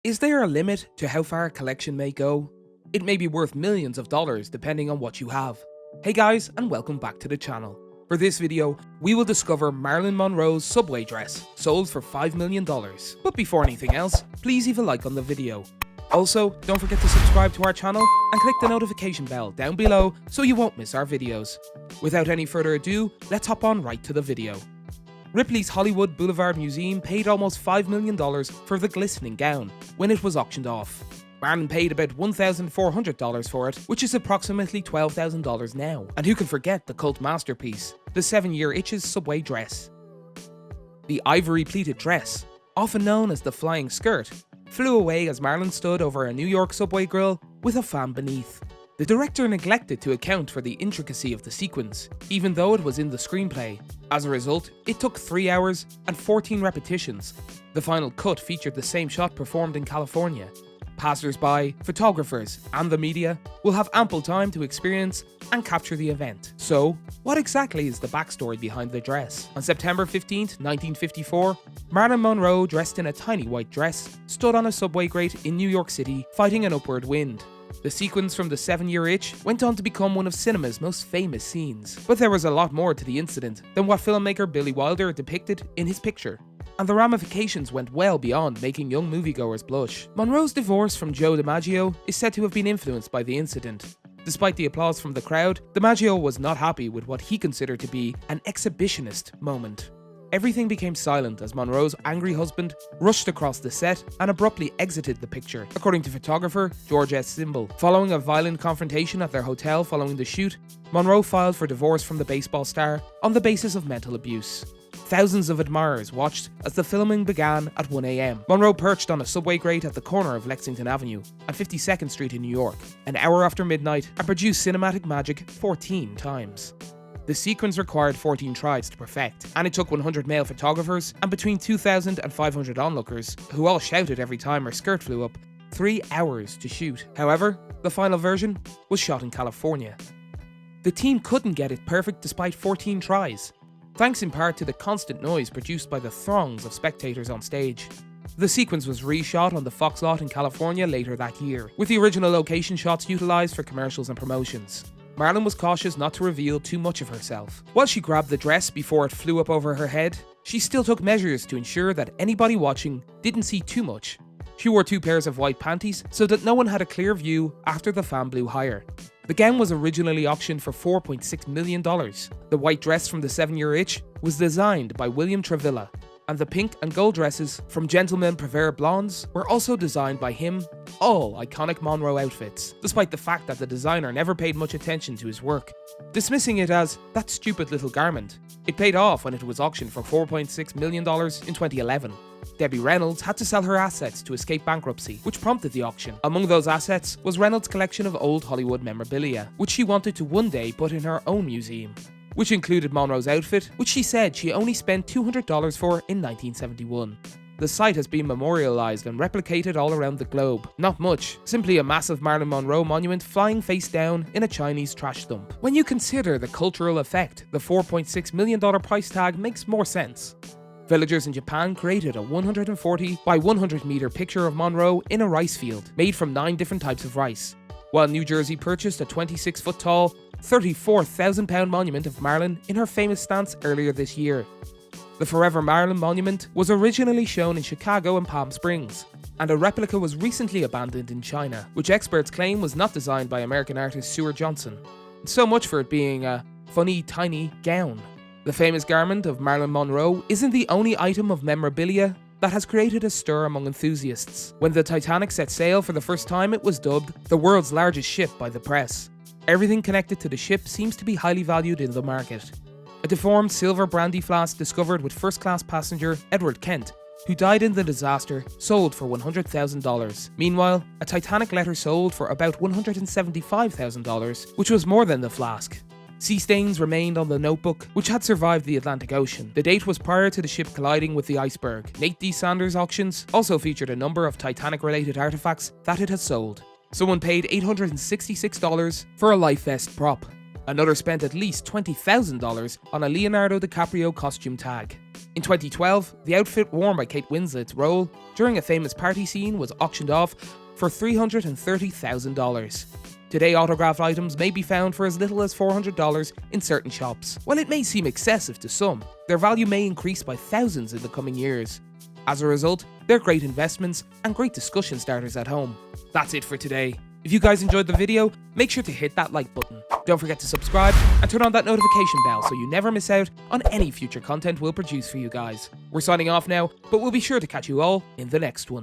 Is there a limit to how far a collection may go? It may be worth millions of dollars depending on what you have. Hey guys, and welcome back to the channel. For this video, we will discover Marilyn Monroe's subway dress, sold for $5 million. But before anything else, please leave a like on the video. Also, don't forget to subscribe to our channel and click the notification bell down below so you won't miss our videos. Without any further ado, let's hop on right to the video. Ripley's Hollywood Boulevard Museum paid almost $5 million for the glistening gown when it was auctioned off. Marilyn paid about $1,400 for it, which is approximately $12,000 now. And who can forget the cult masterpiece, the 7-year Itch's subway dress. The ivory pleated dress, often known as the flying skirt, flew away as Marilyn stood over a New York subway grill with a fan beneath. The director neglected to account for the intricacy of the sequence, even though it was in the screenplay. As a result, it took 3 hours and 14 repetitions. The final cut featured the same shot performed in California. Passers-by, photographers, and the media will have ample time to experience and capture the event. So, what exactly is the backstory behind the dress? On September 15, 1954, Marilyn Monroe, dressed in a tiny white dress, stood on a subway grate in New York City, fighting an upward wind. The sequence from the 7-year Itch went on to become one of cinema's most famous scenes. But there was a lot more to the incident than what filmmaker Billy Wilder depicted in his picture. And the ramifications went well beyond making young moviegoers blush. Monroe's divorce from Joe DiMaggio is said to have been influenced by the incident. Despite the applause from the crowd, DiMaggio was not happy with what he considered to be an exhibitionist moment. Everything became silent as Monroe's angry husband rushed across the set and abruptly exited the picture, according to photographer George S. Simbel. Following a violent confrontation at their hotel following the shoot, Monroe filed for divorce from the baseball star on the basis of mental abuse. Thousands of admirers watched as the filming began at 1 a.m. Monroe perched on a subway grate at the corner of Lexington Avenue and 52nd Street in New York, an hour after midnight, and produced cinematic magic 14 times. The sequence required 14 tries to perfect, and it took 100 male photographers and between 2,000 and 500 onlookers, who all shouted every time her skirt flew up, 3 hours to shoot. However, the final version was shot in California. The team couldn't get it perfect despite 14 tries, thanks in part to the constant noise produced by the throngs of spectators on stage. The sequence was reshot on the Fox lot in California later that year, with the original location shots utilised for commercials and promotions. Marilyn was cautious not to reveal too much of herself. While she grabbed the dress before it flew up over her head, she still took measures to ensure that anybody watching didn't see too much. She wore 2 pairs of white panties so that no one had a clear view after the fan blew higher. The gown was originally auctioned for $4.6 million. The white dress from the 7-year Itch was designed by William Travilla, and the pink and gold dresses from Gentlemen Prefer Blondes were also designed by him, all iconic Monroe outfits, despite the fact that the designer never paid much attention to his work, dismissing it as that stupid little garment. It paid off when it was auctioned for $4.6 million in 2011. Debbie Reynolds had to sell her assets to escape bankruptcy, which prompted the auction. Among those assets was Reynolds' collection of old Hollywood memorabilia, which she wanted to one day put in her own museum, which included Monroe's outfit, which she said she only spent $200 for in 1971. The site has been memorialized and replicated all around the globe. Not much, simply a massive Marilyn Monroe monument flying face down in a Chinese trash dump. When you consider the cultural effect, the $4.6 million price tag makes more sense. Villagers in Japan created a 140 by 100 meter picture of Monroe in a rice field, made from 9 different types of rice, while New Jersey purchased a 26-foot tall, 34,000-pound monument of Marilyn in her famous stance earlier this year. The Forever Marilyn monument was originally shown in Chicago and Palm Springs, and a replica was recently abandoned in China, which experts claim was not designed by American artist Stuart Johnson. So much for it being a funny, tiny gown. The famous garment of Marilyn Monroe isn't the only item of memorabilia that has created a stir among enthusiasts. When the Titanic set sail for the first time, it was dubbed the world's largest ship by the press. Everything connected to the ship seems to be highly valued in the market. A deformed silver brandy flask discovered with first-class passenger Edward Kent, who died in the disaster, sold for $100,000. Meanwhile, a Titanic letter sold for about $175,000, which was more than the flask. Sea stains remained on the notebook, which had survived the Atlantic Ocean. The date was prior to the ship colliding with the iceberg. Nate D. Sanders' auctions also featured a number of Titanic-related artifacts that it had sold. Someone paid $866 for a life vest prop. Another spent at least $20,000 on a Leonardo DiCaprio costume tag. In 2012, the outfit worn by Kate Winslet's role during a famous party scene was auctioned off for $330,000. Today, autographed items may be found for as little as $400 in certain shops. While it may seem excessive to some, their value may increase by thousands in the coming years. As a result, they're great investments and great discussion starters at home. That's it for today. If you guys enjoyed the video, make sure to hit that like button. Don't forget to subscribe and turn on that notification bell so you never miss out on any future content we'll produce for you guys. We're signing off now, but we'll be sure to catch you all in the next one.